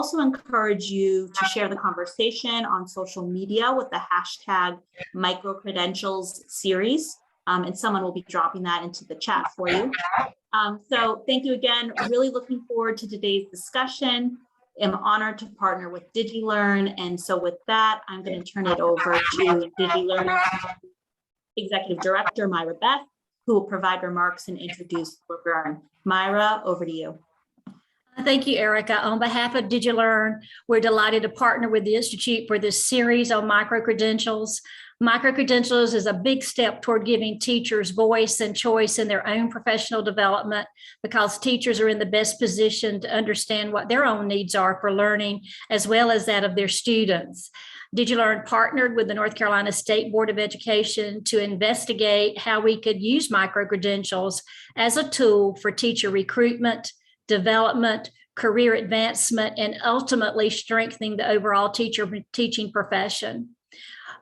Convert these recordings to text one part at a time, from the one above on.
also encourage you to share the conversation on social media with the hashtag microcredentials series, and someone will be dropping that into the chat for you. So thank you again. Really looking forward to today's discussion. I'm honored to partner with DigiLearn. And so with that, I'm going to turn it over to DigiLearn Executive Director, Myra Beth, who will provide remarks and introduce Laverne. Myra, over to you. Thank you, Erica. On behalf of DigiLearn, we're delighted to partner with the Institute for this series on microcredentials. Microcredentials is a big step toward giving teachers voice and choice in their own professional development, because teachers are in the best position to understand what their own needs are for learning, as well as that of their students. DigiLearn partnered with the North Carolina State Board of Education to investigate how we could use microcredentials as a tool for teacher recruitment, development, career advancement, and ultimately strengthening the overall teaching profession.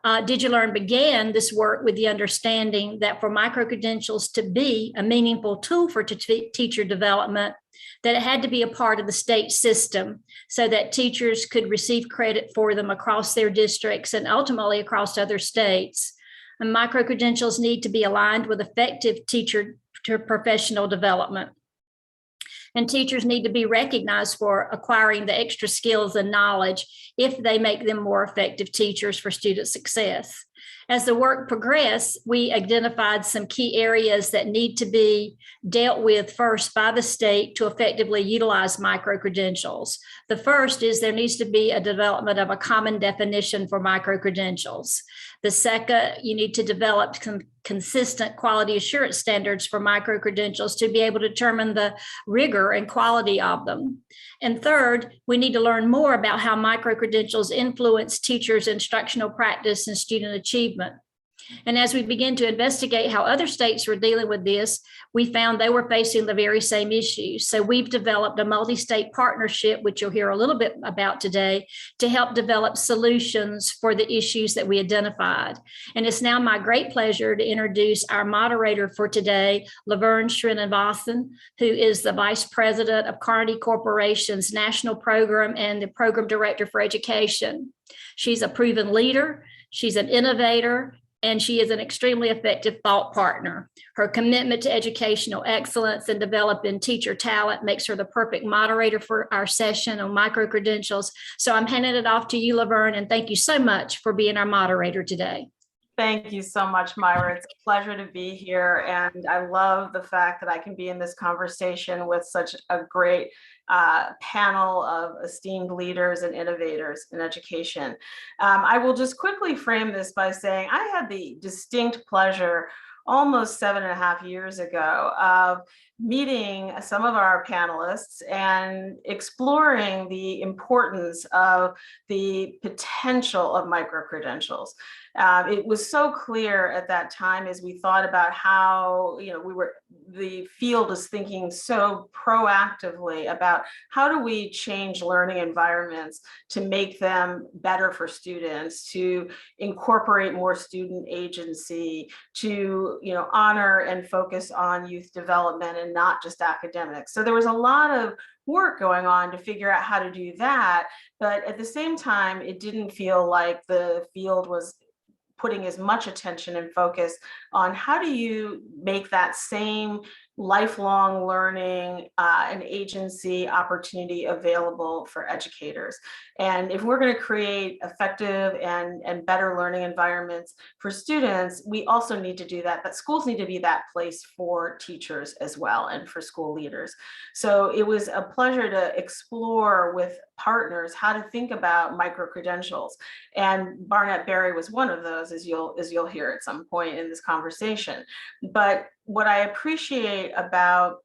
DigiLearn began this work with the understanding that for microcredentials to be a meaningful tool for teacher development, that it had to be a part of the state system so that teachers could receive credit for them across their districts and ultimately across other states. And microcredentials need to be aligned with effective teacher to professional development. And teachers need to be recognized for acquiring the extra skills and knowledge if they make them more effective teachers for student success. As the work progressed, we identified some key areas that need to be dealt with first by the state to effectively utilize microcredentials. The first is there needs to be a development of a common definition for microcredentials. The second, you need to develop consistent quality assurance standards for microcredentials to be able to determine the rigor and quality of them. And third, we need to learn more about how microcredentials influence teachers' instructional practice and student achievement. And as we begin to investigate how other states were dealing with this, we found they were facing the very same issues. So we've developed a multi-state partnership, which you'll hear a little bit about today, to help develop solutions for the issues that we identified. And it's now my great pleasure to introduce our moderator for today, Laverne Srinivasan, who is the Vice President of Carnegie Corporation's National Program and the Program Director for Education. She's a proven leader, she's an innovator, and she is an extremely effective thought partner. Her commitment to educational excellence and developing teacher talent makes her the perfect moderator for our session on microcredentials. So I'm handing it off to you, Laverne, and thank you so much for being our moderator today. Thank you so much, Myra. It's a pleasure to be here. And I love the fact that I can be in this conversation with such a great panel of esteemed leaders and innovators in education. I will just quickly frame this by saying I had the distinct pleasure almost 7.5 years ago of meeting some of our panelists and exploring the importance of the potential of microcredentials. It was so clear at that time as we thought about how, the field is thinking so proactively about how do we change learning environments to make them better for students, to incorporate more student agency, to honor and focus on youth development and not just academics. So there was a lot of work going on to figure out how to do that, but at the same time, it didn't feel like the field was putting as much attention and focus on how do you make that same lifelong learning and agency opportunity available for educators. And if we're going to create effective and better learning environments for students, we also need to do that, but schools need to be that place for teachers as well and for school leaders. So it was a pleasure to explore with partners how to think about microcredentials. And Barnett Berry was one of those, as you'll hear at some point in this conversation. But what I appreciate about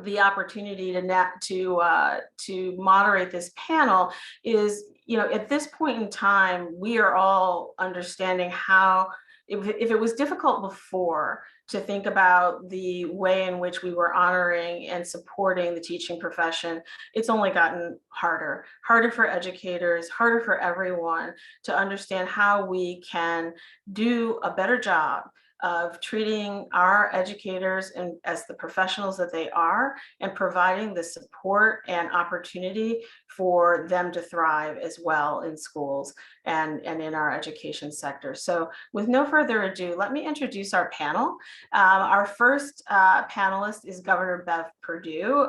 the opportunity to moderate this panel is, at this point in time, we are all understanding how, if it was difficult before to think about the way in which we were honoring and supporting the teaching profession, it's only gotten harder for educators, harder for everyone to understand how we can do a better job of treating our educators and as the professionals that they are, and providing the support and opportunity for them to thrive as well in schools and in our education sector. So with no further ado, let me introduce our panel. Our first panelist is Governor Bev Perdue,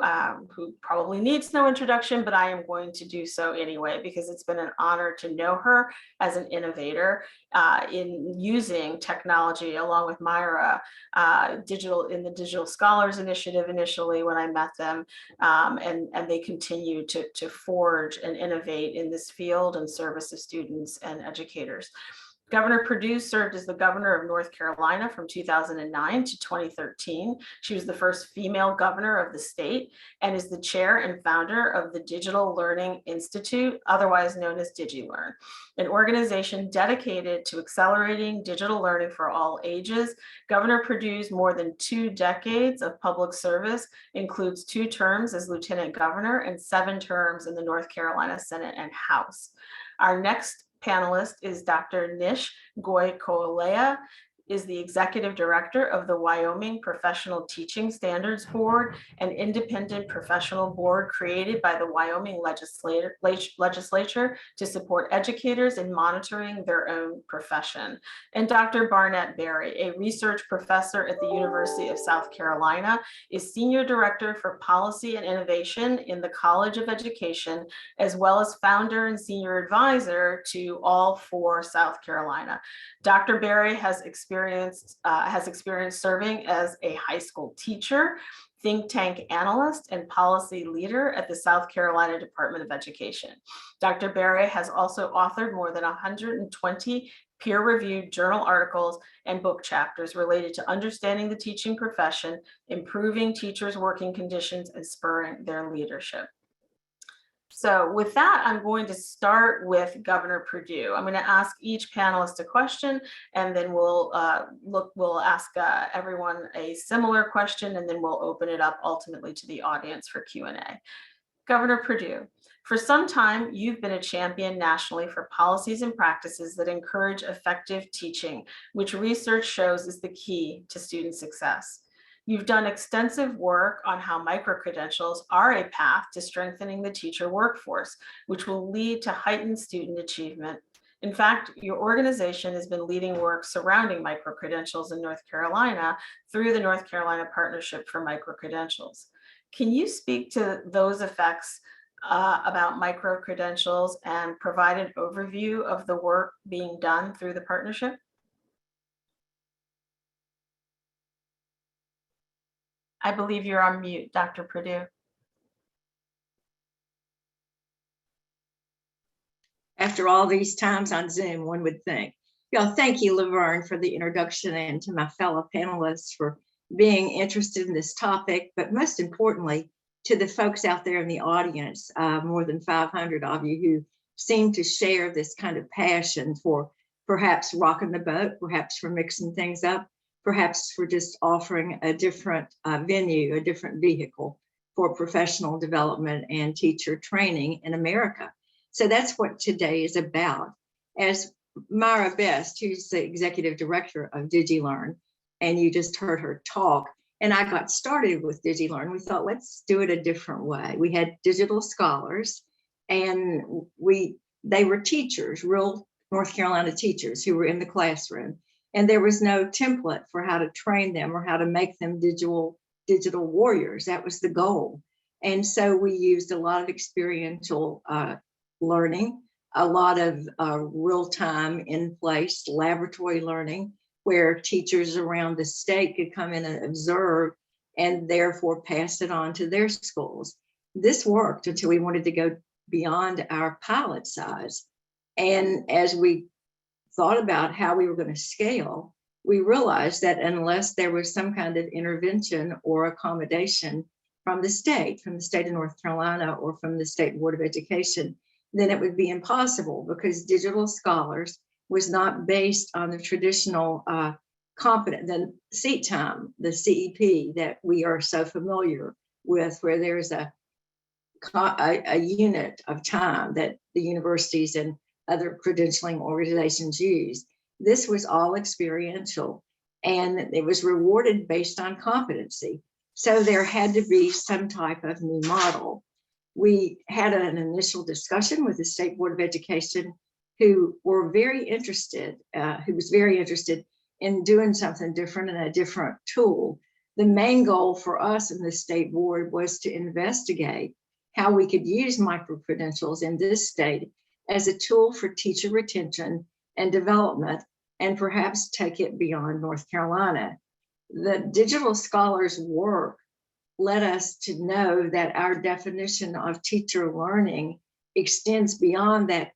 who probably needs no introduction, but I am going to do so anyway, because it's been an honor to know her as an innovator in using technology, along with Myra, in the Digital Scholars Initiative initially when I met them, and they continue to forge and innovate in this field in service of students and educators. Governor Perdue served as the governor of North Carolina from 2009 to 2013. She was the first female governor of the state and is the chair and founder of the Digital Learning Institute, otherwise known as DigiLearn, an organization dedicated to accelerating digital learning for all ages. Governor Perdue's more than 2 decades of public service includes 2 terms as lieutenant governor and 7 terms in the North Carolina Senate and House. Our next panelist is Dr. Nish Goikolea, is the executive director of the Wyoming Professional Teaching Standards Board, an independent professional board created by the Wyoming legislature to support educators in monitoring their own profession. And Dr. Barnett Berry, a research professor at the University of South Carolina, is senior director for policy and innovation in the College of Education, as well as founder and senior advisor to All for South Carolina. Dr. Berry has experience serving as a high school teacher, think tank analyst, and policy leader at the South Carolina Department of Education. Dr. Berry has also authored more than 120 peer-reviewed journal articles and book chapters related to understanding the teaching profession, improving teachers' working conditions, and spurring their leadership. So with that, I'm going to start with Governor Perdue. I'm going to ask each panelist a question, and then we'll ask everyone a similar question, and then we'll open it up ultimately to the audience for Q&A. Governor Perdue, for some time, you've been a champion nationally for policies and practices that encourage effective teaching, which research shows is the key to student success. You've done extensive work on how micro-credentials are a path to strengthening the teacher workforce, which will lead to heightened student achievement. In fact, your organization has been leading work surrounding micro-credentials in North Carolina through the North Carolina Partnership for Micro-Credentials. Can you speak to those effects about micro-credentials and provide an overview of the work being done through the partnership? I believe you're on mute, Dr. Perdue. After all these times on Zoom, one would think. Thank you, Laverne, for the introduction, and to my fellow panelists for being interested in this topic, but most importantly, to the folks out there in the audience, more than 500 of you who seem to share this kind of passion for perhaps rocking the boat, perhaps for mixing things up, perhaps for just offering a different venue, a different vehicle for professional development and teacher training in America. So that's what today is about. As Myra Best, who's the executive director of DigiLearn, and you just heard her talk, and I got started with DigiLearn, we thought, let's do it a different way. We had digital scholars, and they were teachers, real North Carolina teachers who were in the classroom. And there was no template for how to train them or how to make them digital warriors. That was the goal. And so we used a lot of experiential learning, a lot of real-time in-place laboratory learning, where teachers around the state could come in and observe and therefore pass it on to their schools. This worked until we wanted to go beyond our pilot size. And as we thought about how we were going to scale, we realized that unless there was some kind of intervention or accommodation from the state of North Carolina or from the State Board of Education, then it would be impossible, because digital scholars was not based on the traditional the seat time, the CEP that we are so familiar with, where there's a unit of time that the universities and other credentialing organizations use. This was all experiential. and it was rewarded based on competency. So there had to be some type of new model. We had an initial discussion with the State Board of Education, who was very interested in doing something different and a different tool. The main goal for us in the state board was to investigate how we could use micro-credentials in this state as a tool for teacher retention and development, and perhaps take it beyond North Carolina. The digital scholars' work led us to know that our definition of teacher learning extends beyond that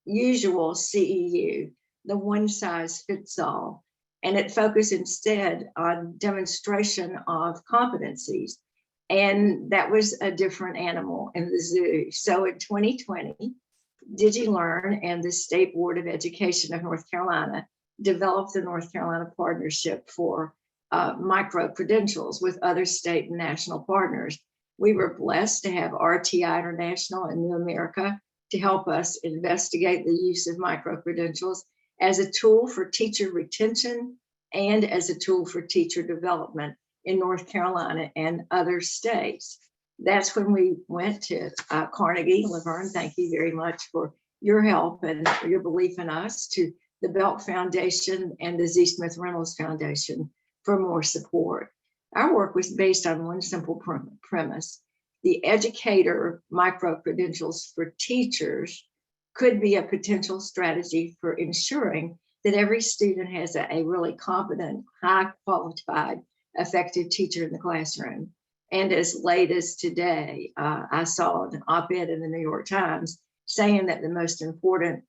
usual CEU, the one size fits all, and it focused instead on demonstration of competencies. And that was a different animal in the zoo. So in 2020, DigiLearn and the State Board of Education of North Carolina developed the North Carolina Partnership for micro-credentials with other state and national partners. We were blessed to have RTI International and New America to help us investigate the use of micro-credentials as a tool for teacher retention and as a tool for teacher development in North Carolina and other states. That's when we went to Carnegie. Laverne, thank you very much for your help and your belief in us, to the Belk Foundation and the Z. Smith Reynolds Foundation for more support. Our work was based on one simple premise. The educator micro-credentials for teachers could be a potential strategy for ensuring that every student has a really competent, high qualified, effective teacher in the classroom. And as late as today, I saw an op-ed in the New York Times saying that the most important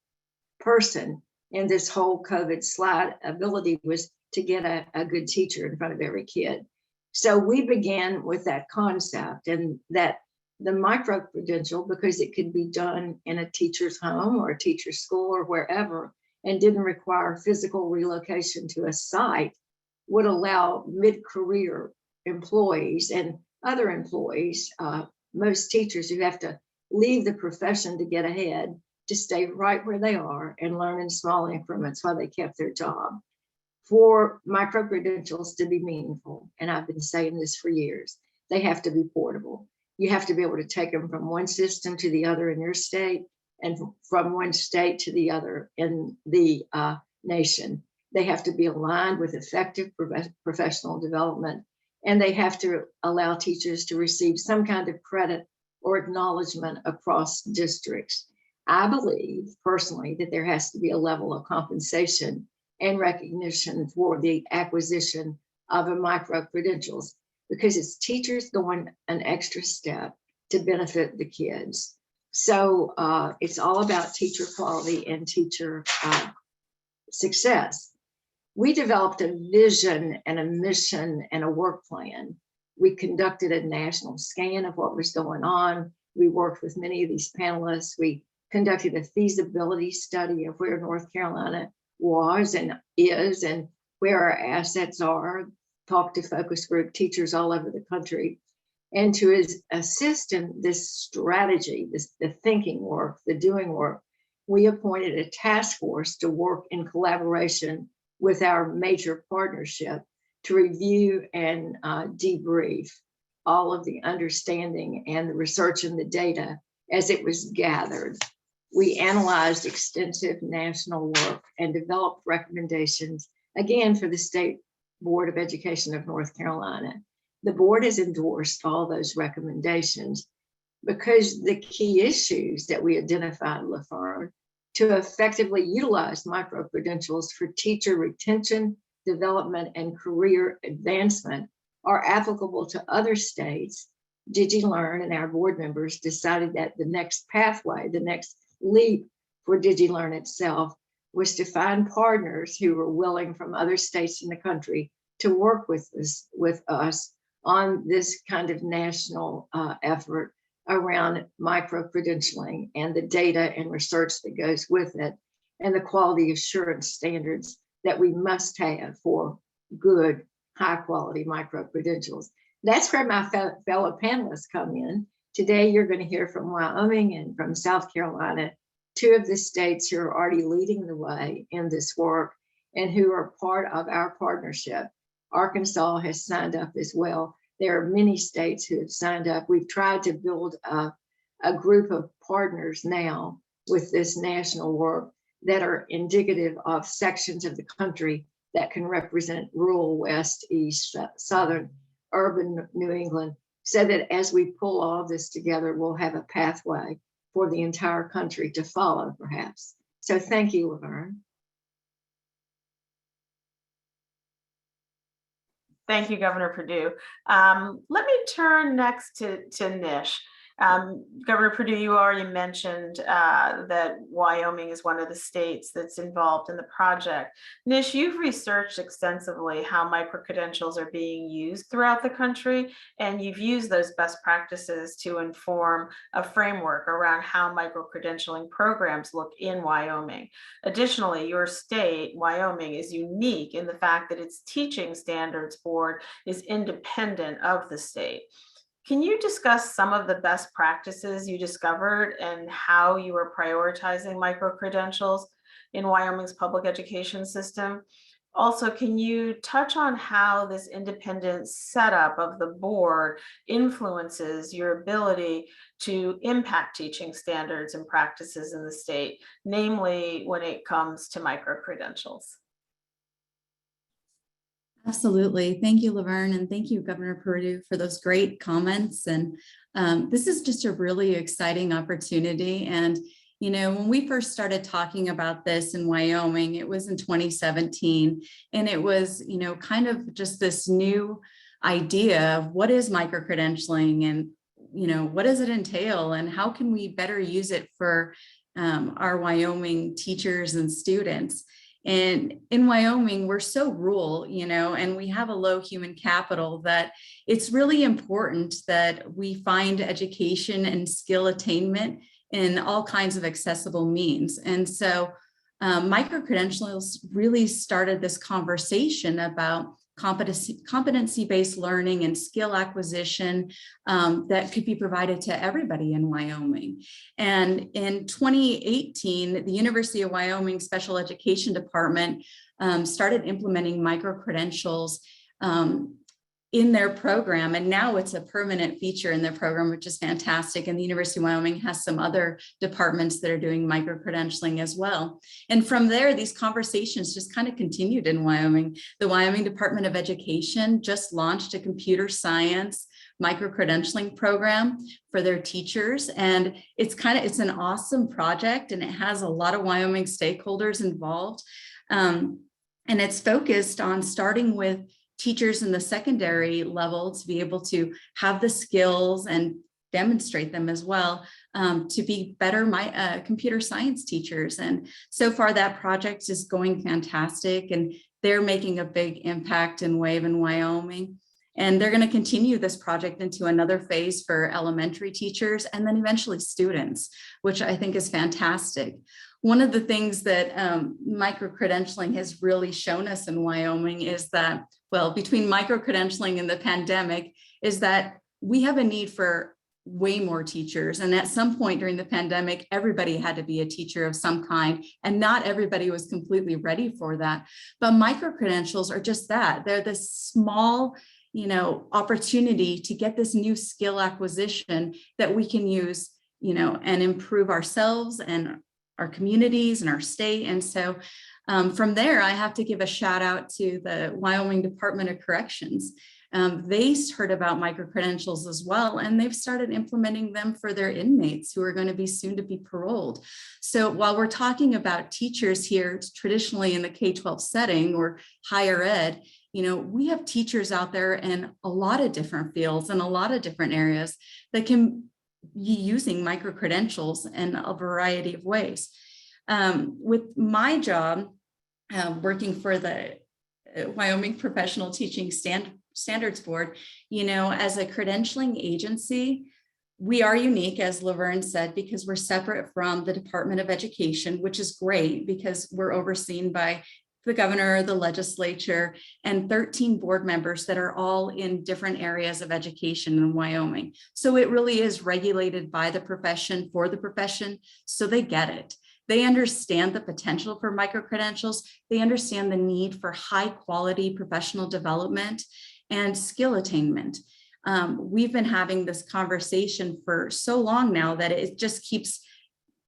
person in this whole COVID slide ability was to get a good teacher in front of every kid. So we began with that concept, and that the micro-credential, because it could be done in a teacher's home or a teacher's school or wherever, and didn't require physical relocation to a site, would allow mid-career employees and other employees, most teachers who have to leave the profession to get ahead, to stay right where they are and learn in small increments while they kept their job. For micro-credentials to be meaningful, and I've been saying this for years, they have to be portable. You have to be able to take them from one system to the other in your state, and from one state to the other in the nation. They have to be aligned with effective professional development, and they have to allow teachers to receive some kind of credit or acknowledgement across districts. I believe personally that there has to be a level of compensation and recognition for the acquisition of a micro-credentials, because it's teachers going an extra step to benefit the kids. So it's all about teacher quality and teacher success. We developed a vision and a mission and a work plan. We conducted a national scan of what was going on. We worked with many of these panelists. We conducted a feasibility study of where North Carolina was and is, and where our assets are, talked to focus group teachers all over the country. And to assist in this strategy, the thinking work, the doing work, we appointed a task force to work in collaboration with our major partnership to review and debrief all of the understanding and the research and the data as it was gathered. We analyzed extensive national work and developed recommendations, again, for the State Board of Education of North Carolina. The board has endorsed all those recommendations because the key issues that we identified, Laverne, to effectively utilize micro-credentials for teacher retention, development, and career advancement are applicable to other states. DigiLearn and our board members decided that the next pathway, the next leap for DigiLearn itself, was to find partners who were willing from other states in the country to work with us on this kind of national effort around micro-credentialing and the data and research that goes with it, and the quality assurance standards that we must have for good, high-quality micro-credentials. That's where my fellow panelists come in. Today, you're going to hear from Wyoming and from South Carolina, two of the states who are already leading the way in this work. and who are part of our partnership. Arkansas has signed up as well. There are many states who have signed up. We've tried to build a group of partners now with this national work that are indicative of sections of the country that can represent rural, west, east, southern, urban New England, so that as we pull all this together, we'll have a pathway for the entire country to follow, perhaps. So thank you, Laverne. Thank you, Governor Perdue. Let me turn next to Nish. Governor Perdue, you already mentioned that Wyoming is one of the states that's involved in the project. Nish, you've researched extensively how micro-credentials are being used throughout the country, and you've used those best practices to inform a framework around how micro-credentialing programs look in Wyoming. Additionally, your state, Wyoming, is unique in the fact that its teaching standards board is independent of the state. Can you discuss some of the best practices you discovered and how you are prioritizing micro-credentials in Wyoming's public education system? Also, can you touch on how this independent setup of the board influences your ability to impact teaching standards and practices in the state, namely when it comes to micro-credentials? Absolutely. Thank you, Laverne, and thank you, Governor Perdue, for those great comments. And this is just a really exciting opportunity. And, you know, when we first started talking about this in Wyoming, it was in 2017, and it was, you know, kind of just this new idea of what is micro-credentialing and, you know, what does it entail and how can we better use it for our Wyoming teachers and students. And in Wyoming, we're so rural, you know, and we have a low human capital that it's really important that we find education and skill attainment in all kinds of accessible means. And so micro-credentials really started this conversation about competency-based learning and skill acquisition that could be provided to everybody in Wyoming. And in 2018, the University of Wyoming Special Education Department started implementing micro-credentials in their program. And now it's a permanent feature in their program, which is fantastic. And the University of Wyoming has some other departments that are doing micro-credentialing as well. And from there, these conversations just kind of continued in Wyoming. The Wyoming Department of Education just launched a computer science micro-credentialing program for their teachers. And it's an awesome project, and it has a lot of Wyoming stakeholders involved. And it's focused on starting with teachers in the secondary level to be able to have the skills and demonstrate them as well to be better computer science teachers. And so far that project is going fantastic, and they're making a big impact and wave in Wyoming. And they're going to continue this project into another phase for elementary teachers and then eventually students, which I think is fantastic. One of the things that micro-credentialing has really shown us in Wyoming is that, well, between micro-credentialing and the pandemic, is that we have a need for way more teachers. And at some point during the pandemic, everybody had to be a teacher of some kind, and not everybody was completely ready for that. But micro-credentials are just that. They're this small, you know, opportunity to get this new skill acquisition that we can use, you know, and improve ourselves and our communities and our state. And so from there, I have to give a shout out to the Wyoming Department of Corrections. They heard about micro-credentials as well, and they've started implementing them for their inmates who are going to be soon to be paroled. So while we're talking about teachers here, traditionally in the K-12 setting or higher ed, you know, we have teachers out there in a lot of different fields and a lot of different areas that can using micro-credentials in a variety of ways. With my job, working for the Wyoming Professional Teaching Standards Board, you know, as a credentialing agency, we are unique, as Laverne said, because we're separate from the Department of Education, which is great because we're overseen by the governor, the legislature, and 13 board members that are all in different areas of education in Wyoming. So it really is regulated by the profession for the profession, so they get it. They understand the potential for micro-credentials. They understand the need for high quality professional development and skill attainment. We've been having this conversation for so long now that it just keeps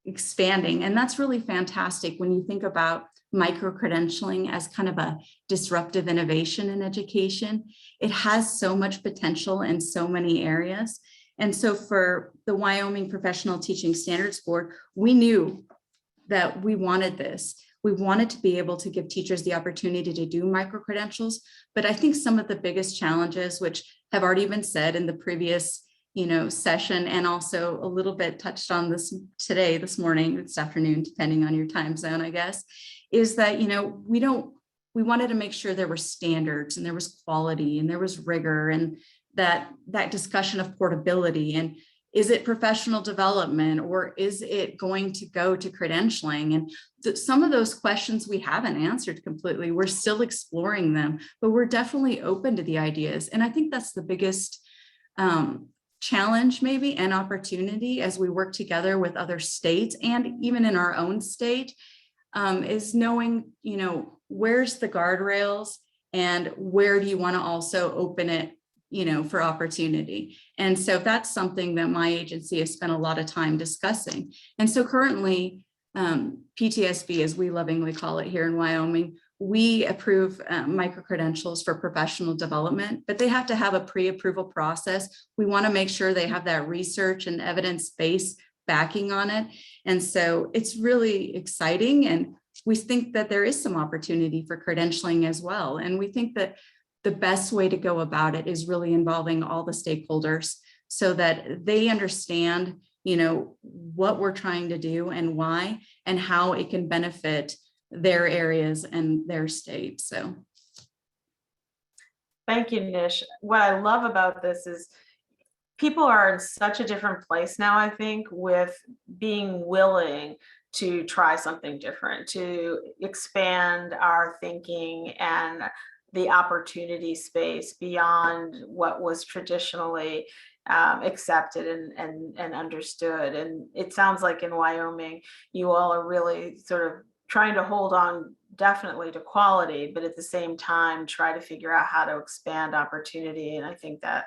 expanding. And that's really fantastic when you think about micro-credentialing as kind of a disruptive innovation in education. It has so much potential in so many areas. And so for the Wyoming Professional Teaching Standards Board, we knew that we wanted this. We wanted to be able to give teachers the opportunity to do micro-credentials. But I think some of the biggest challenges, which have already been said in the previous session, and also a little bit touched on this today, this morning, this afternoon, depending on your time zone, I guess, is that, we wanted to make sure there were standards and there was quality and there was rigor, and that discussion of portability, and is it professional development or is it going to go to credentialing? And some of those questions we haven't answered completely. We're still exploring them, but we're definitely open to the ideas. And I think that's the biggest challenge maybe and opportunity as we work together with other states and even in our own state, is knowing, where's the guardrails and where do you want to also open it, for opportunity. And so that's something that my agency has spent a lot of time discussing. And so currently, PTSB, as we lovingly call it here in Wyoming, we approve micro-credentials for professional development, but they have to have a pre-approval process. We want to make sure they have that research and evidence base backing on it. And so it's really exciting. And we think that there is some opportunity for credentialing as well. And we think that the best way to go about it is really involving all the stakeholders so that they understand, what we're trying to do and why, and how it can benefit their areas and their state. So. Thank you, Nish. What I love about this is people are in such a different place now, I think, with being willing to try something different, to expand our thinking and the opportunity space beyond what was traditionally accepted and understood. And it sounds like in Wyoming, you all are really sort of trying to hold on definitely to quality, but at the same time, try to figure out how to expand opportunity. And I think that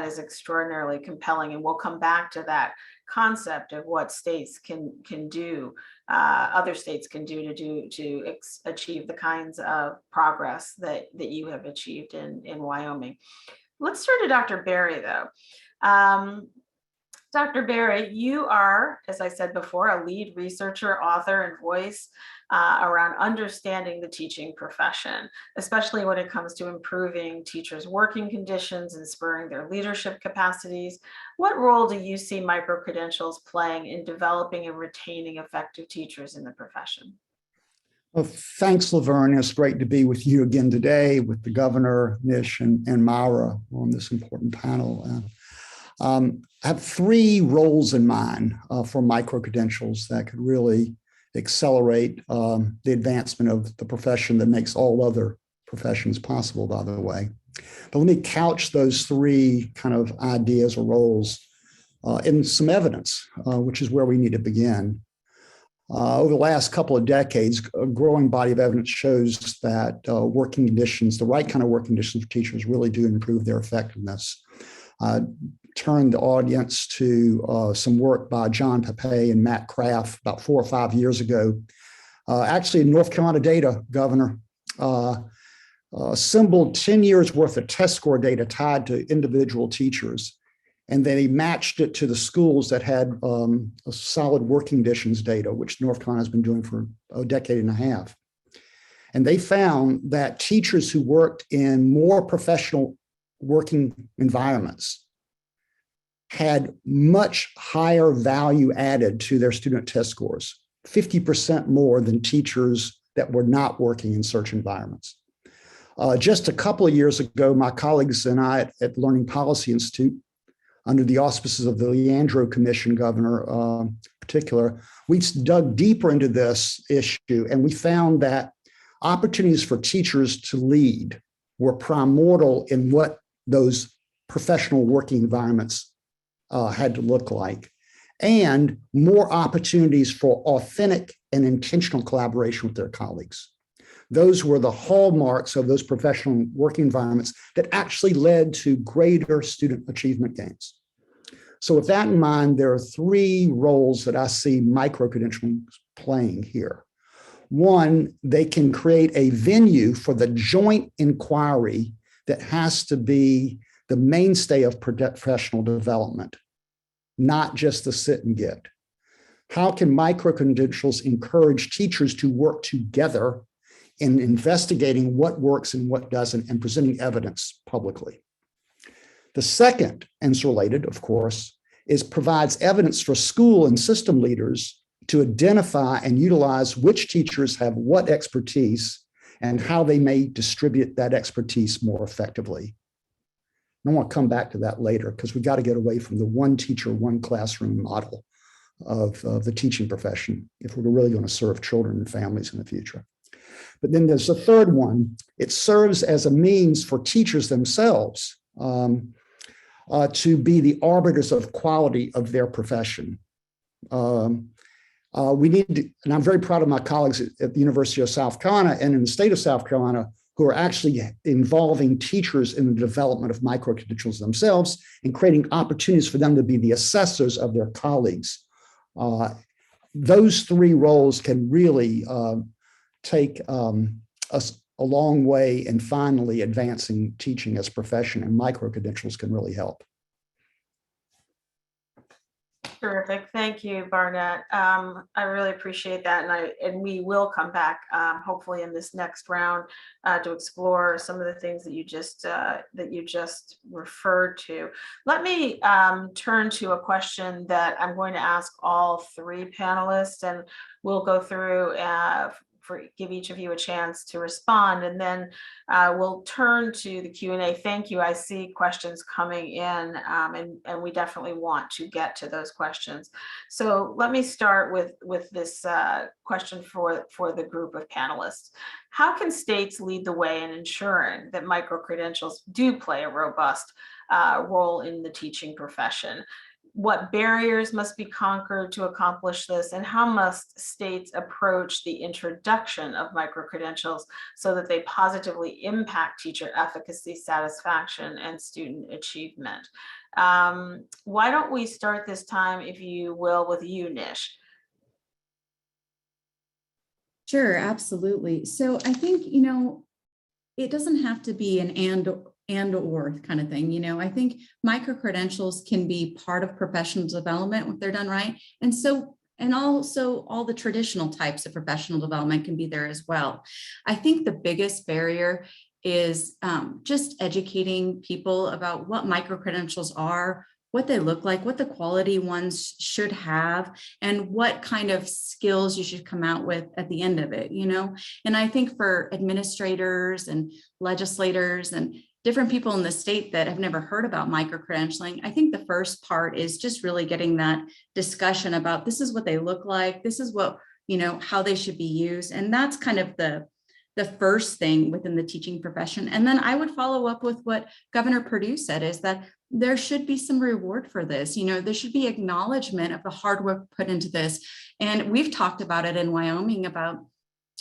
is extraordinarily compelling. And we'll come back to that concept of what states can do, other states can do to achieve the kinds of progress that you have achieved in Wyoming. Let's turn to Dr. Berry, though. Dr. Berry, you are, as I said before, a lead researcher, author, and voice around understanding the teaching profession, especially when it comes to improving teachers' working conditions and spurring their leadership capacities. What role do you see micro-credentials playing in developing and retaining effective teachers in the profession? Well, thanks, Laverne. It's great to be with you again today, with the governor, Nish, and Myra on this important panel. I have three roles in mind for micro-credentials that could really accelerate the advancement of the profession that makes all other professions possible, by the way. But let me couch those three kind of ideas or roles in some evidence, which is where we need to begin. Over the last couple of decades, a growing body of evidence shows that working conditions, the right kind of working conditions for teachers, really do improve their effectiveness. Turn the audience to some work by John Pape and Matt Kraft about 4 or 5 years ago. Actually, in North Carolina data, Governor, assembled 10 years worth of test score data tied to individual teachers. And then he matched it to the schools that had a solid working conditions data, which North Carolina has been doing for a decade and a half. And they found that teachers who worked in more professional working environments had much higher value added to their student test scores, 50% more than teachers that were not working in such environments. Just a couple of years ago, my colleagues and I at Learning Policy Institute, under the auspices of the Leandro Commission, Governor, in particular, we dug deeper into this issue, and we found that Opportunities for teachers to lead were primordial in what those professional working environments had to look like, and more opportunities for authentic and intentional collaboration with their colleagues. Those were the hallmarks of those professional working environments that actually led to greater student achievement gains. So with that in mind, there are three roles that I see micro-credentialing playing here. One, they can create a venue for the joint inquiry that has to be the mainstay of professional development, not just the sit and get. How can micro-credentials encourage teachers to work together in investigating what works and what doesn't and presenting evidence publicly? The second, and it's related, of course, is provides evidence for school and system leaders to identify and utilize which teachers have what expertise and how they may distribute that expertise more effectively. I want to come back to that later because we got to get away from the one teacher, one classroom model of the teaching profession if we're really going to serve children and families in the future. But then there's a third one. It serves as a means for teachers themselves to be the arbiters of quality of their profession. We need to, and I'm very proud of my colleagues at the University of South Carolina and in the state of South Carolina who are actually involving teachers in the development of micro-credentials themselves and creating opportunities for them to be the assessors of their colleagues. Those three roles can really take us a long way in finally advancing teaching as a profession, and micro-credentials can really help. Terrific. Thank you, Barnett. I really appreciate that. And we will come back hopefully in this next round to explore some of the things that you just referred to. Let me turn to a question that I'm going to ask all three panelists, and we'll go through give each of you a chance to respond, and then we'll turn to the Q&A. Thank you. I see questions coming in, and we definitely want to get to those questions. So let me start with this question for the group of panelists. How can states lead the way in ensuring that micro-credentials do play a robust role in the teaching profession? What barriers must be conquered to accomplish this, and how must states approach the introduction of micro-credentials so that they positively impact teacher efficacy, satisfaction, and student achievement? Why don't we start this time, if you will, with you, Nish? Sure, absolutely. So I think, it doesn't have to be an and or kind of thing. I think micro-credentials can be part of professional development if they're done right. And also all the traditional types of professional development can be there as well. I think the biggest barrier is just educating people about what micro-credentials are, what they look like, what the quality ones should have, and what kind of skills you should come out with at the end of it, And I think for administrators and legislators and different people in the state that have never heard about micro-credentialing, I think the first part is just really getting that discussion about this is what they look like, this is what, how they should be used. And that's kind of the first thing within the teaching profession. And then I would follow up with what Governor Perdue said, is that there should be some reward for this. There should be acknowledgement of the hard work put into this. And we've talked about it in Wyoming about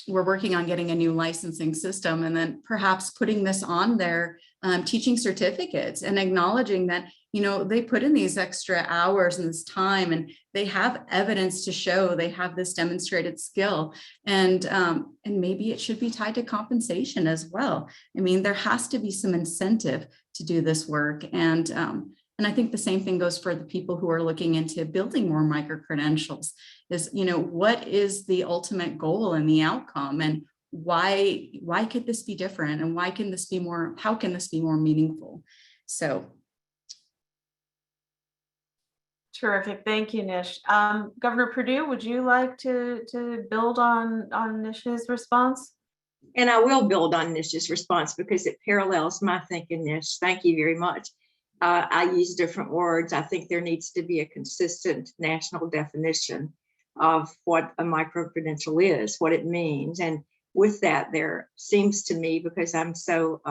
we're working on getting a new licensing system and then perhaps putting this on their teaching certificates and acknowledging that, they put in these extra hours and this time and they have evidence to show they have this demonstrated skill. And maybe it should be tied to compensation as well. I mean, there has to be some incentive to do this work. And I think the same thing goes for the people who are looking into building more micro-credentials is, what is the ultimate goal and the outcome, and why could this be different, and how can this be more meaningful? So. Terrific. Thank you, Nish. Governor Perdue, would you like to build on Nish's response? And I will build on Nish's response because it parallels my thinking, Nish. Thank you very much. I use different words. I think there needs to be a consistent national definition of what a micro-credential is, what it means. And with that, there seems to me, because I'm so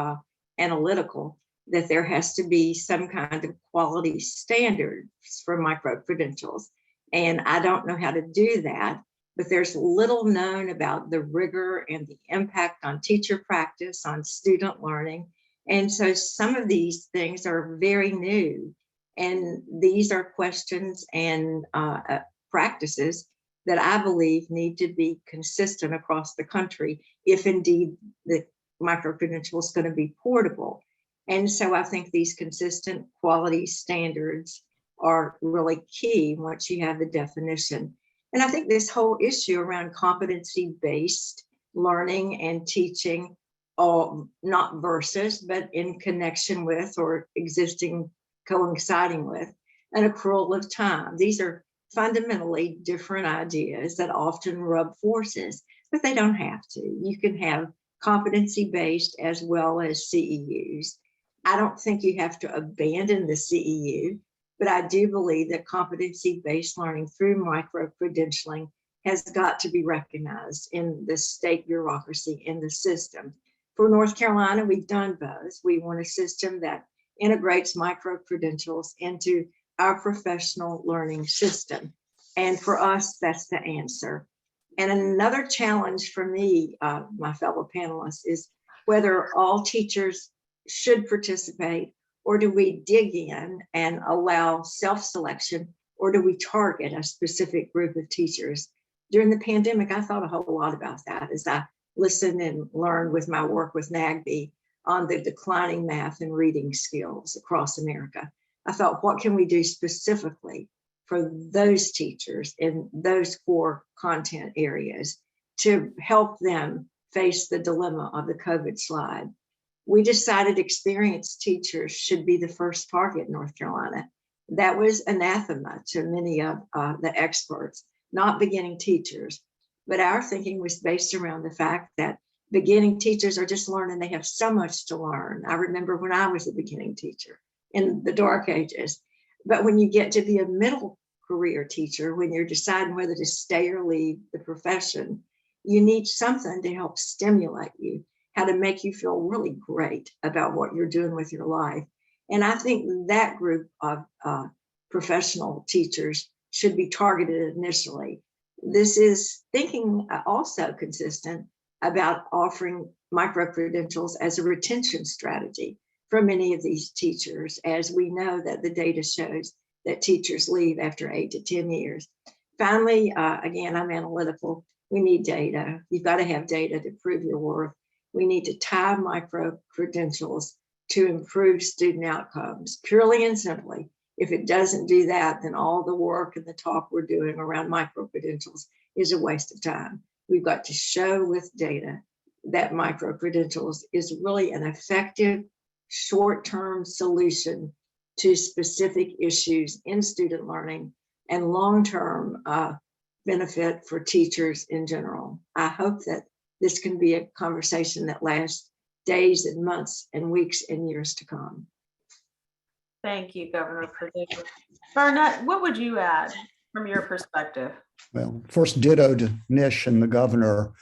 analytical, that there has to be some kind of quality standards for micro-credentials. And I don't know how to do that, but there's little known about the rigor and the impact on teacher practice, on student learning. And so some of these things are very new. And these are questions and practices that I believe need to be consistent across the country, if indeed the micro-credential is going to be portable. And so I think these consistent quality standards are really key once you have the definition. And I think this whole issue around competency-based learning and teaching, not versus, but in connection with or existing, coinciding with an accrual of time. These are fundamentally different ideas that often rub forces, but they don't have to. You can have competency-based as well as CEUs. I don't think you have to abandon the CEU, but I do believe that competency-based learning through micro-credentialing has got to be recognized in the state bureaucracy, in the system. For North Carolina, we've done both. We want a system that integrates micro-credentials into our professional learning system. And for us, that's the answer. And another challenge for me, my fellow panelists, is whether all teachers should participate, or do we dig in and allow self-selection, or do we target a specific group of teachers? During the pandemic, I thought a whole lot about that as I listened and learned with my work with NAGB on the declining math and reading skills across America. I thought, what can we do specifically for those teachers in those core content areas to help them face the dilemma of the COVID slide? We decided experienced teachers should be the first target in North Carolina. That was anathema to many of the experts, not beginning teachers. But our thinking was based around the fact that beginning teachers are just learning. They have so much to learn. I remember when I was a beginning teacher in the dark ages. But when you get to be a middle career teacher, when you're deciding whether to stay or leave the profession, you need something to help stimulate you, how to make you feel really great about what you're doing with your life. And I think that group of professional teachers should be targeted initially. This is thinking also consistent about offering micro-credentials as a retention strategy for many of these teachers, as we know that the data shows that teachers leave after 8 to 10 years. Finally, again, I'm analytical. We need data. You've got to have data to prove your worth. We need to tie micro-credentials to improve student outcomes, purely and simply. If it doesn't do that, then all the work and the talk we're doing around micro-credentials is a waste of time. We've got to show with data that micro-credentials is really an effective short-term solution to specific issues in student learning and long-term benefit for teachers in general. I hope that this can be a conversation that lasts days and months and weeks and years to come. Thank you, Governor Perdue. Barnett, what would you add from your perspective? Well, first, ditto to Nish and the governor.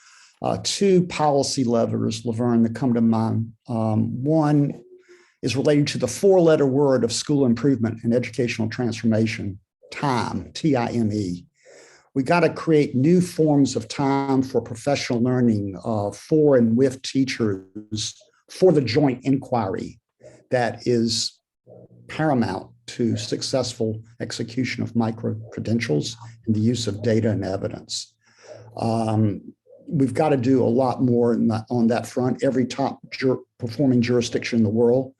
Two policy levers, Laverne, that come to mind. One is related to the four-letter word of school improvement and educational transformation, time, T-I-M-E. We got to create new forms of time for professional learning for and with teachers for the joint inquiry that is paramount to successful execution of micro-credentials and the use of data and evidence. We've got to do a lot more on that front. Every top performing jurisdiction in the world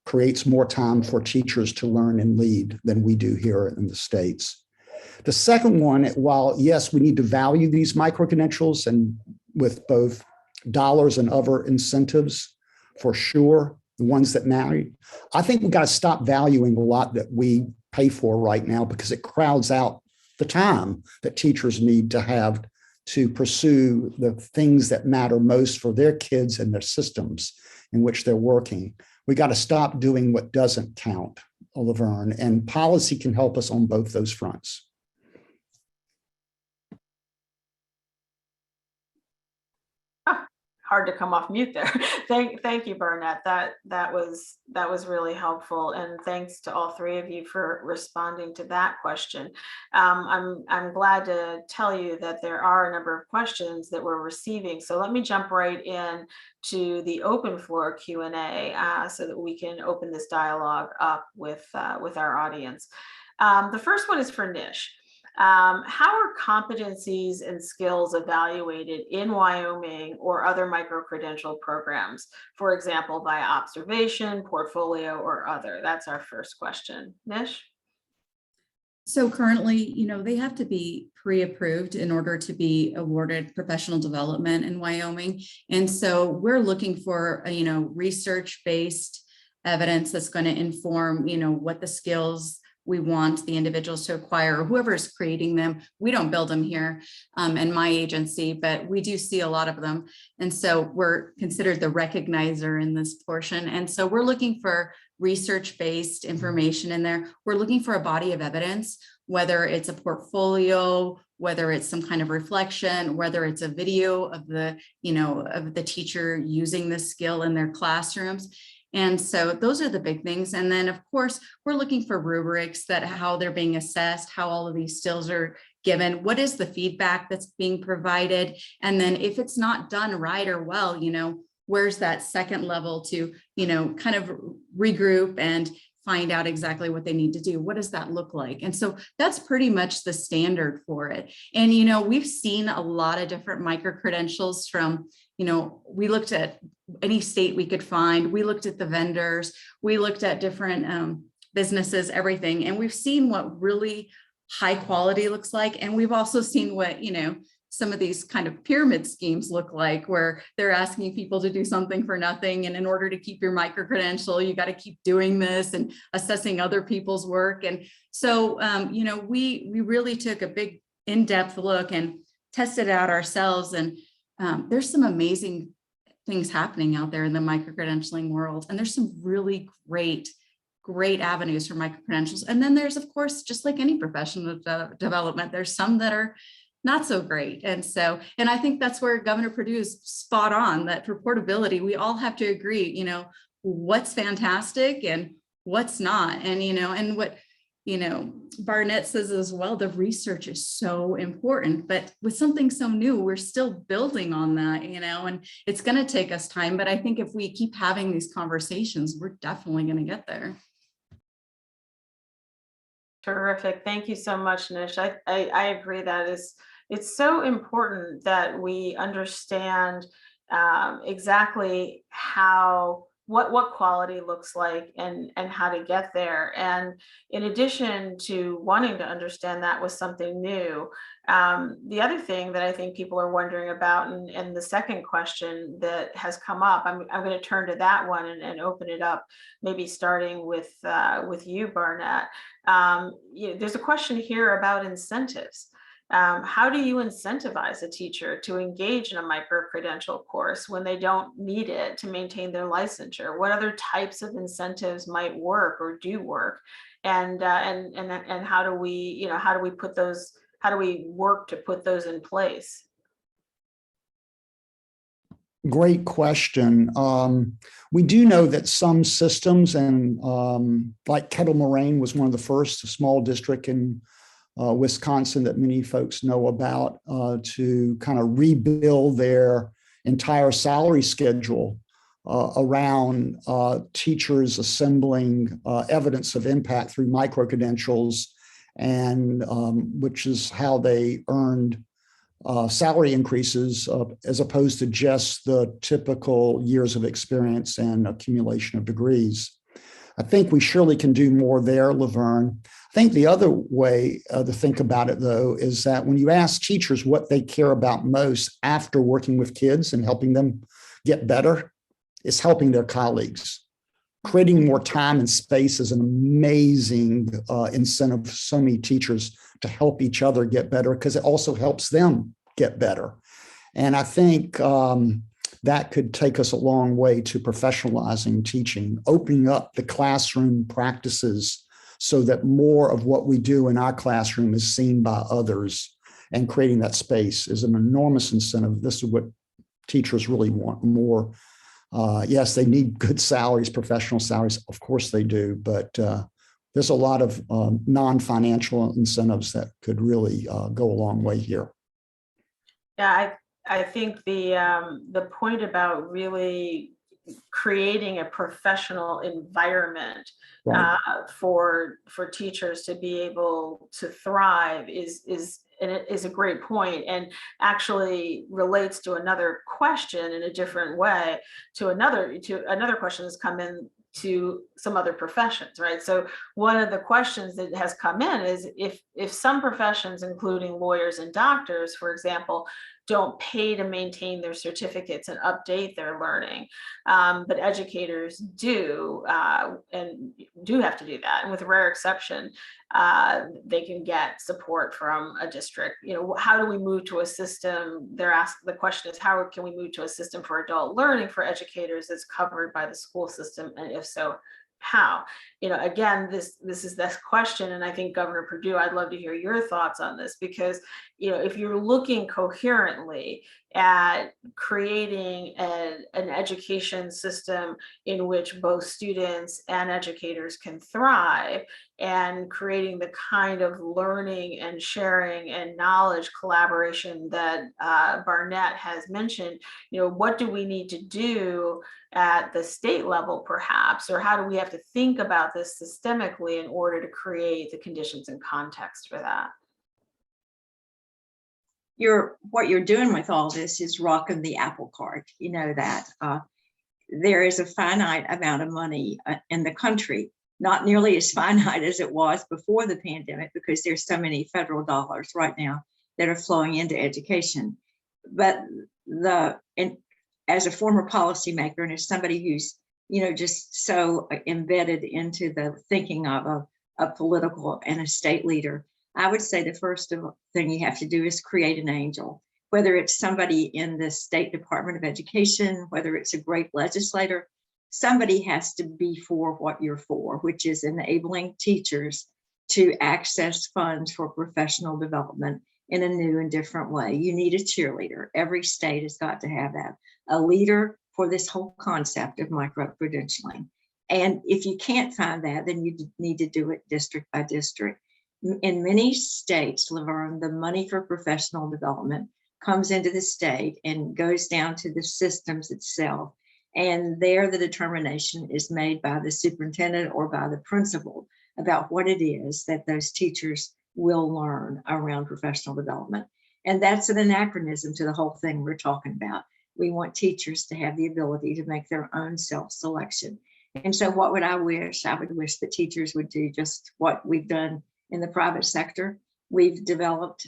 creates more time for teachers to learn and lead than we do here in the States. The second one, while yes, we need to value these micro-credentials and with both dollars and other incentives for sure, the ones that matter, I think we've got to stop valuing a lot that we pay for right now because it crowds out the time that teachers need to have to pursue the things that matter most for their kids and their systems in which they're working. We got to stop doing what doesn't count, Laverne, and policy can help us on both those fronts. hard to come off mute there. Thank you, Barnett. That was really helpful, and thanks to all three of you for responding to that question. I'm glad to tell you that there are a number of questions that we're receiving. So let me jump right in to the open floor Q&A so that we can open this dialogue up with our audience. The first one is for Nish. How are competencies and skills evaluated in Wyoming or other micro-credential programs? For example, via observation, portfolio, or other? That's our first question. Nish? So currently, they have to be pre-approved in order to be awarded professional development in Wyoming. And so we're looking for, research-based evidence that's going to inform, what the skills we want the individuals to acquire, or whoever is creating them. We don't build them here in my agency, but we do see a lot of them. And so we're considered the recognizer in this portion. And so we're looking for research-based information in there. We're looking for a body of evidence, whether it's a portfolio, whether it's some kind of reflection, whether it's a video of the teacher using this skill in their classrooms. And so those are the big things. And then, of course, we're looking for rubrics that how they're being assessed, how all of these skills are given, what is the feedback that's being provided. And then if it's not done right or well, where's that second level to, kind of regroup and find out exactly what they need to do. What does that look like? And so that's pretty much the standard for it. And, we've seen a lot of different micro-credentials from, we looked at any state we could find. We looked at the vendors. We looked at different businesses, everything. And we've seen what really high quality looks like. And we've also seen what, some of these kind of pyramid schemes look like, where they're asking people to do something for nothing. And in order to keep your micro-credential, you got to keep doing this and assessing other people's work. And so, we really took a big in-depth look and tested out ourselves. And there's some amazing things happening out there in the micro-credentialing world. And there's some really great avenues for micro-credentials. And then there's, of course, just like any professional development, there's some that are not so great. And I think that's where Governor Perdue is spot on, that for portability, we all have to agree, what's fantastic and what's not. And, and what, Barnett says as well, the research is so important, but with something so new, we're still building on that, and it's going to take us time. But I think if we keep having these conversations, we're definitely going to get there. Terrific. Thank you so much, Nish. I agree that it's so important that we understand exactly what quality looks like and how to get there. And in addition to wanting to understand that was something new, the other thing that I think people are wondering about, and the second question that has come up, I'm going to turn to that one and open it up, maybe starting with you, Barnett. There's a question here about incentives. How do you incentivize a teacher to engage in a micro-credential course when they don't need it to maintain their licensure? What other types of incentives might work or do work? And how do we, how do we work to put those in place? Great question. We do know that some systems, and like Kettle Moraine was one of the first, a small district in Wisconsin that many folks know about, to kind of rebuild their entire salary schedule around teachers assembling evidence of impact through micro-credentials, and which is how they earned salary increases as opposed to just the typical years of experience and accumulation of degrees. I think we surely can do more there, Laverne. I think the other way to think about it, though, is that when you ask teachers what they care about most after working with kids and helping them get better, it's helping their colleagues. Creating more time and space is an amazing incentive for so many teachers to help each other get better, because it also helps them get better. And I think that could take us a long way to professionalizing teaching, opening up the classroom practices so that more of what we do in our classroom is seen by others, and creating that space is an enormous incentive. This is what teachers really want more. Yes, they need good salaries, professional salaries. Of course they do, but there's a lot of non-financial incentives that could really go a long way here. Yeah, I think the point about really creating a professional environment Right. for teachers to be able to thrive is and it is a great point, and actually relates to another question in a different way to another question that's come in to some other professions, right? So one of the questions that has come in is if some professions, including lawyers and doctors, for example, don't pay to maintain their certificates and update their learning, but educators do and do have to do that. And with rare exception, they can get support from a district. You know, how do we move to a system? The question is, how can we move to a system for adult learning for educators that's covered by the school system? And if so, how? You know, again, this is this question, and I think Governor Perdue, I'd love to hear your thoughts on this, because, you know, if you're looking coherently at creating an education system in which both students and educators can thrive, and creating the kind of learning and sharing and knowledge collaboration that Barnett has mentioned, you know, what do we need to do at the state level, perhaps, or how do we have to think about this systemically in order to create the conditions and context for that? What you're doing with all this is rocking the apple cart. You know that there is a finite amount of money in the country, not nearly as finite as it was before the pandemic, because there's so many federal dollars right now that are flowing into education. But as a former policymaker and as somebody who's, you know, just so embedded into the thinking of a political and a state leader, I would say the first thing you have to do is create an angel, whether it's somebody in the State Department of Education, whether it's a great legislator. Somebody has to be for what you're for, which is enabling teachers to access funds for professional development in a new and different way. You need a cheerleader. Every state has got to have that, a leader for this whole concept of micro-credentialing. And if you can't find that, then you need to do it district by district. In many states, Laverne, the money for professional development comes into the state and goes down to the systems itself. And there the determination is made by the superintendent or by the principal about what it is that those teachers will learn around professional development. And that's an anachronism to the whole thing we're talking about. We want teachers to have the ability to make their own self-selection. And so what would I wish? I would wish that teachers would do just what we've done in the private sector. We've developed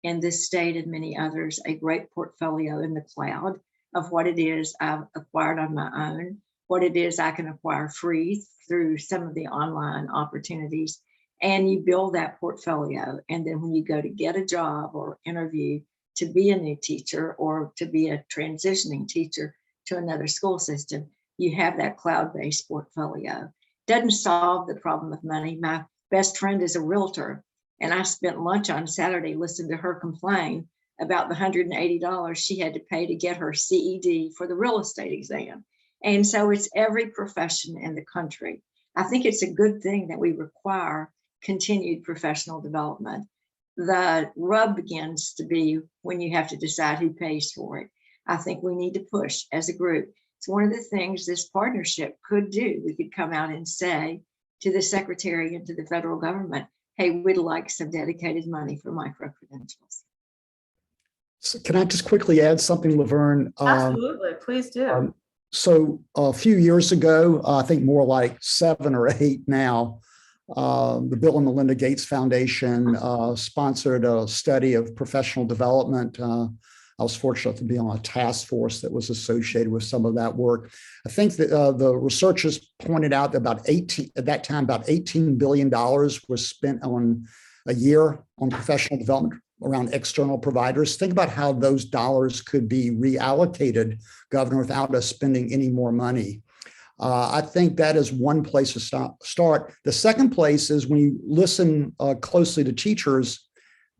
in this state and many others a great portfolio in the cloud of what it is I've acquired on my own, what it is I can acquire free through some of the online opportunities. And you build that portfolio. And then when you go to get a job or interview to be a new teacher or to be a transitioning teacher to another school system, you have that cloud-based portfolio. Doesn't solve the problem of money. My best friend is a realtor, and I spent lunch on Saturday listening to her complain about the $180 she had to pay to get her CED for the real estate exam. And so it's every profession in the country. I think it's a good thing that we require continued professional development. The rub begins to be when you have to decide who pays for it. I think we need to push as a group. It's one of the things this partnership could do. We could come out and say to the secretary and to the federal government, hey, we'd like some dedicated money for micro-credentials. So can I just quickly add something, Laverne? Absolutely, please do. So a few years ago, I think more like 7 or 8 now, the Bill and Melinda Gates Foundation sponsored a study of professional development. I was fortunate to be on a task force that was associated with some of that work. I think that the researchers pointed out that about $18 billion was spent on a year on professional development around external providers. Think about how those dollars could be reallocated, Governor, without us spending any more money. I think that is one place to start. The second place is when you listen closely to teachers,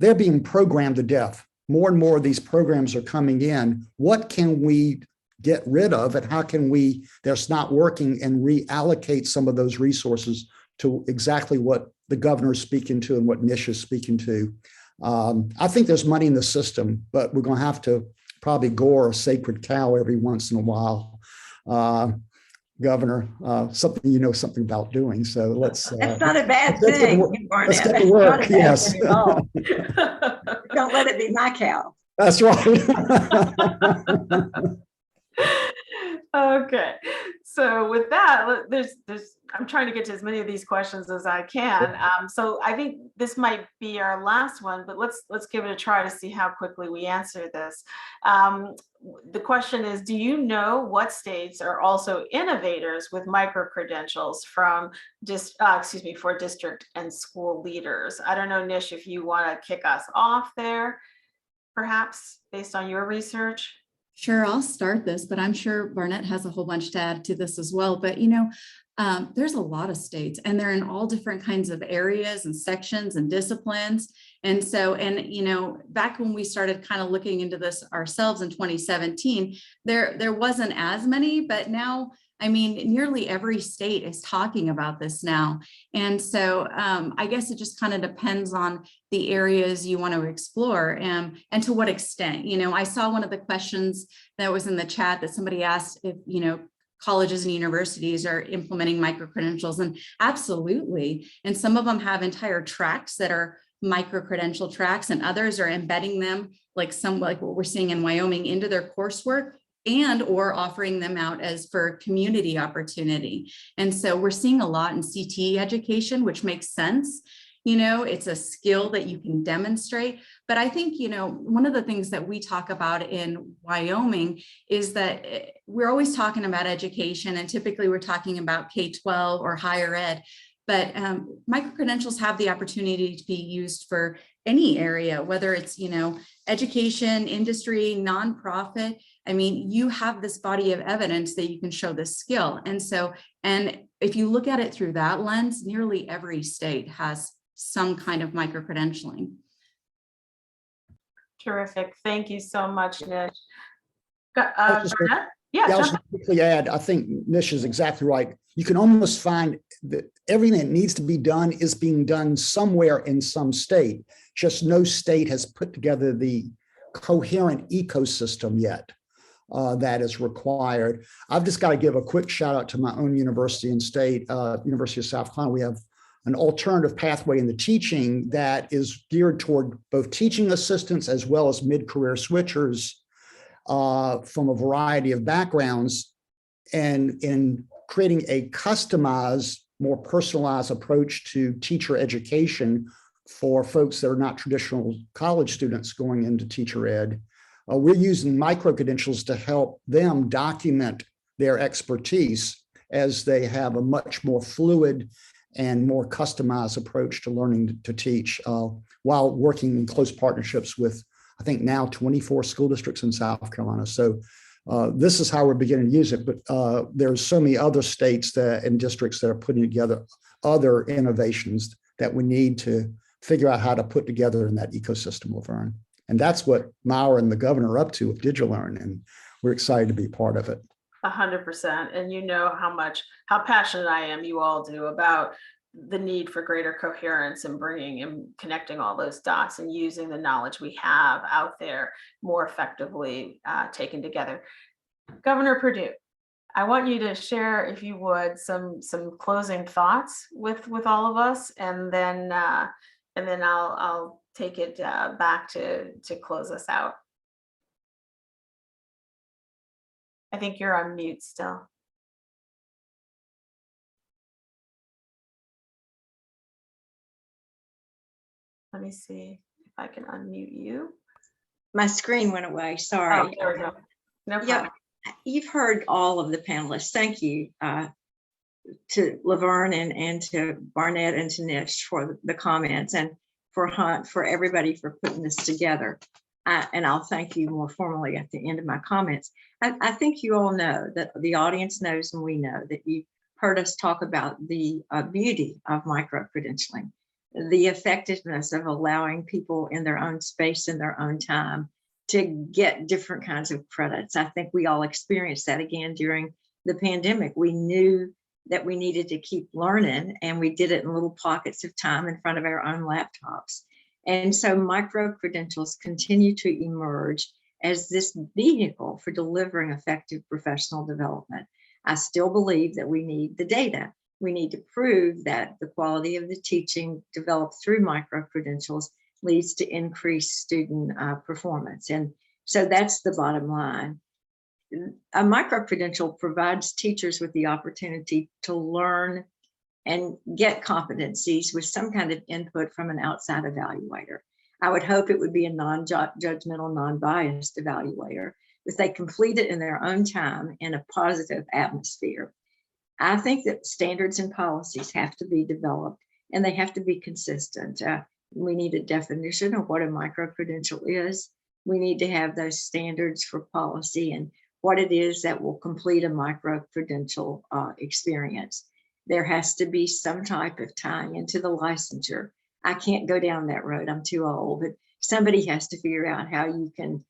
they're being programmed to death more and more of these programs are coming in, what can we get rid of and how can we, that's not working, and reallocate some of those resources to exactly what the governor is speaking to and what Nish is speaking to. I think there's money in the system, but we're going to have to probably gore a sacred cow every once in a while. Governor, something you know something about doing. So let's. That's not a bad thing. Let's get to work. Yes. Don't let it be my cow. That's right. Okay, so with that, I'm trying to get to as many of these questions as I can. So I think this might be our last one, but let's give it a try to see how quickly we answer this. The question is, do you know what states are also innovators with micro-credentials for district and school leaders? I don't know, Nish, if you want to kick us off there, perhaps based on your research. Sure, I'll start this, but I'm sure Barnett has a whole bunch to add to this as well. But, there's a lot of states and they're in all different kinds of areas and sections and disciplines. And so, back when we started kind of looking into this ourselves in 2017, there wasn't as many, but now, nearly every state is talking about this now. And so I guess it just kind of depends on the areas you want to explore and to what extent. I saw one of the questions that was in the chat that somebody asked if, colleges and universities are implementing micro-credentials, and absolutely. And some of them have entire tracks that are micro-credential tracks, and others are embedding them like what we're seeing in Wyoming into their coursework, and or offering them out as for community opportunity. And so we're seeing a lot in CTE education, which makes sense. It's a skill that you can demonstrate. But I think, one of the things that we talk about in Wyoming is that we're always talking about education, and typically we're talking about K-12 or higher ed. But micro-credentials have the opportunity to be used for any area, whether it's, education, industry, nonprofit. You have this body of evidence that you can show this skill. And if you look at it through that lens, nearly every state has some kind of micro-credentialing. Terrific. Thank you so much, Nish. I'll just quickly add, I think Nish is exactly right. You can almost find that everything that needs to be done is being done somewhere in some state. Just no state has put together the coherent ecosystem yet that is required. I've just got to give a quick shout out to my own university and state, University of South Carolina. We have an alternative pathway in the teaching that is geared toward both teaching assistants as well as mid-career switchers from a variety of backgrounds, and in creating a customized, more personalized approach to teacher education for folks that are not traditional college students going into teacher ed. We're using micro-credentials to help them document their expertise as they have a much more fluid and more customized approach to learning to teach while working in close partnerships with, I think now 24 school districts in South Carolina. So this is how we're beginning to use it, but there's so many other states and districts that are putting together other innovations that we need to figure out how to put together in that ecosystem, Laverne. And that's what Myra and the governor are up to with DigiLearn, and we're excited to be part of it. 100%. And you know how passionate I am, you all do, about the need for greater coherence and bringing and connecting all those dots and using the knowledge we have out there more effectively taken together. Governor Perdue, I want you to share, if you would, some closing thoughts with all of us, and then I'll take it back to close us out. I think you're on mute still. Let me see if I can unmute you. My screen went away, sorry. Oh, there we go. No problem. Yeah, you've heard all of the panelists. Thank you to Laverne and to Barnett and to Nish for the comments, and for Hunt, for everybody for putting this together. And I'll thank you more formally at the end of my comments. I think you all know, that the audience knows, and we know that you heard us talk about the beauty of micro-credentialing. the effectiveness of allowing people in their own space and their own time to get different kinds of credits. I think we all experienced that again during the pandemic. We knew that we needed to keep learning, and we did it in little pockets of time in front of our own laptops. And so micro-credentials continue to emerge as this vehicle for delivering effective professional development. I still believe that we need the data. We need to prove that the quality of the teaching developed through micro-credentials leads to increased student performance. And so that's the bottom line. A micro-credential provides teachers with the opportunity to learn and get competencies with some kind of input from an outside evaluator. I would hope it would be a non-judgmental, non-biased evaluator, if they complete it in their own time in a positive atmosphere. I think that standards and policies have to be developed, and they have to be consistent. We need a definition of what a micro-credential is. We need to have those standards for policy and what it is that will complete a micro-credential experience. There has to be some type of tying into the licensure. I can't go down that road, I'm too old, but somebody has to figure out how you can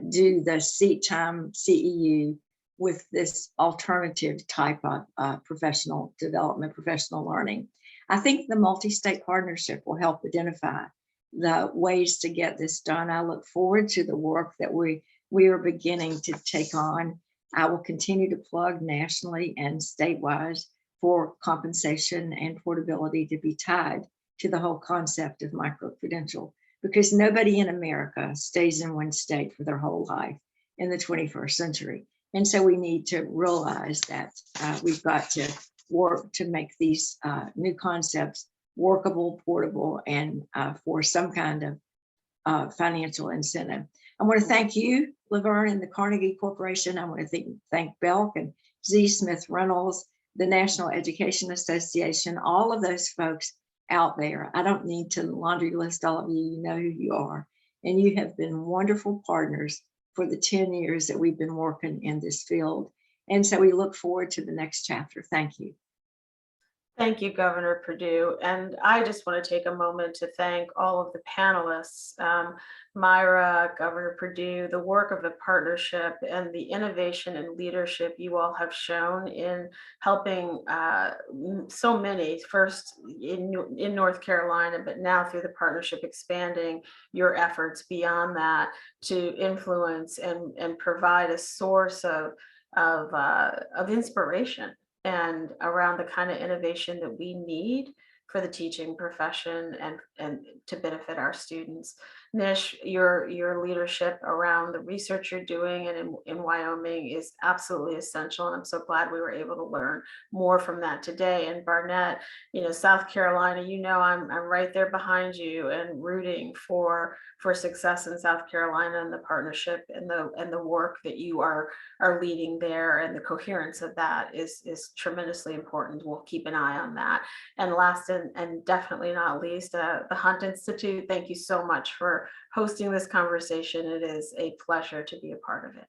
do the seat time CEU with this alternative type of professional development, professional learning. I think the multi-state partnership will help identify the ways to get this done. I look forward to the work that we are beginning to take on. I will continue to plug nationally and statewide for compensation and portability to be tied to the whole concept of micro-credential, because nobody in America stays in one state for their whole life in the 21st century. And so we need to realize that we've got to work to make these new concepts workable, portable, and for some kind of financial incentive. I want to thank you, Laverne, and the Carnegie Corporation. I want to thank Belk and Z. Smith Reynolds, the National Education Association, all of those folks out there. I don't need to laundry list all of you. You know who you are. And you have been wonderful partners for the 10 years that we've been working in this field. And so we look forward to the next chapter. Thank you. Thank you, Governor Perdue. And I just want to take a moment to thank all of the panelists, Myra, Governor Perdue, the work of the partnership and the innovation and leadership you all have shown in helping so many, first in North Carolina, but now through the partnership expanding your efforts beyond that to influence and provide a source of inspiration and around the kind of innovation that we need for the teaching profession and to benefit our students. Nish, your leadership around the research you're doing and in Wyoming is absolutely essential. And I'm so glad we were able to learn more from that today. And Barnett, South Carolina, I'm right there behind you and rooting for success in South Carolina and the partnership and the work that you are leading there, and the coherence of that is tremendously important. We'll keep an eye on that. And last and definitely not least, the Hunt Institute, thank you so much for hosting this conversation. It is a pleasure to be a part of it.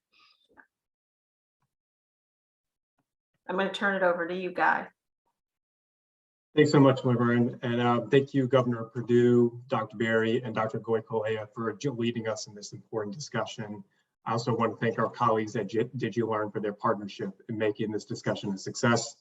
I'm going to turn it over to you, Guy. Thanks so much, Laverne, and thank you, Governor Perdue, Dr. Berry, and Dr. Goicolea for leading us in this important discussion. I also want to thank our colleagues at DigiLearn for their partnership in making this discussion a success.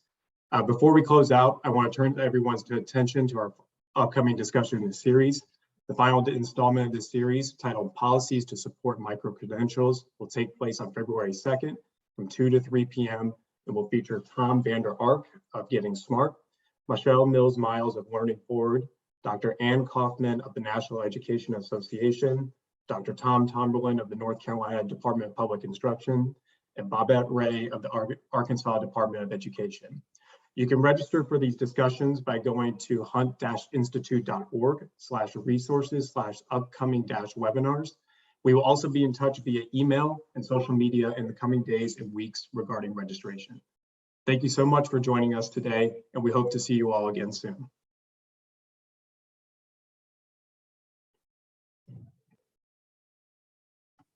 Before we close out, I want to turn everyone's attention to our upcoming discussion in the series. The final installment of this series, titled Policies to Support Micro-Credentials, will take place on February 2nd from 2 to 3 p.m. It will feature Tom Vander Ark of Getting Smart, Michelle Mills-Miles of Learning Forward, Dr. Ann Kaufman of the National Education Association, Dr. Tom Tomberlin of the North Carolina Department of Public Instruction, and Bobette Ray of the Arkansas Department of Education. You can register for these discussions by going to hunt-institute.org/resources/upcoming-webinars. We will also be in touch via email and social media in the coming days and weeks regarding registration. Thank you so much for joining us today, and we hope to see you all again soon.